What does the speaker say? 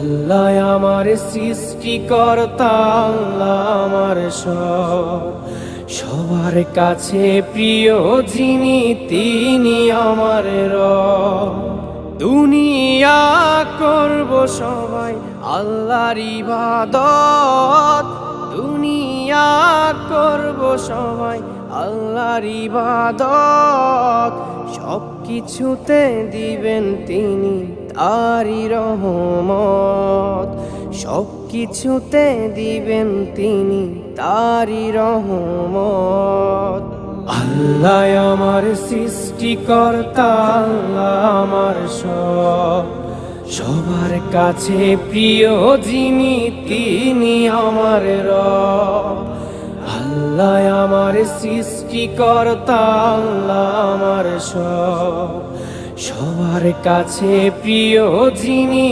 আল্লাহ আমার সৃষ্টিকর্তা, আল্লাহ আমার সবার কাছে প্রিয় যিনি তিনি আমার রব। দুনিয়া করব সবাই আল্লাহর ইবাদত, দুনিয়া করব সবাই আল্লাহর ইবাদত। সব কিছুতে দিবেন তিনি তারই রহমত, সব কিছুতে দিবেন তিনি তারই রহমত। আল্লাহ আমার সৃষ্টিকর্তা, আল্লাহ আমার সবার কাছে প্রিয় যিনি তিনি আমার রব। আল্লাহ আমার সৃষ্টিকর্তা, আল্লাহ আমার সবার কাছে প্রিয় যিনি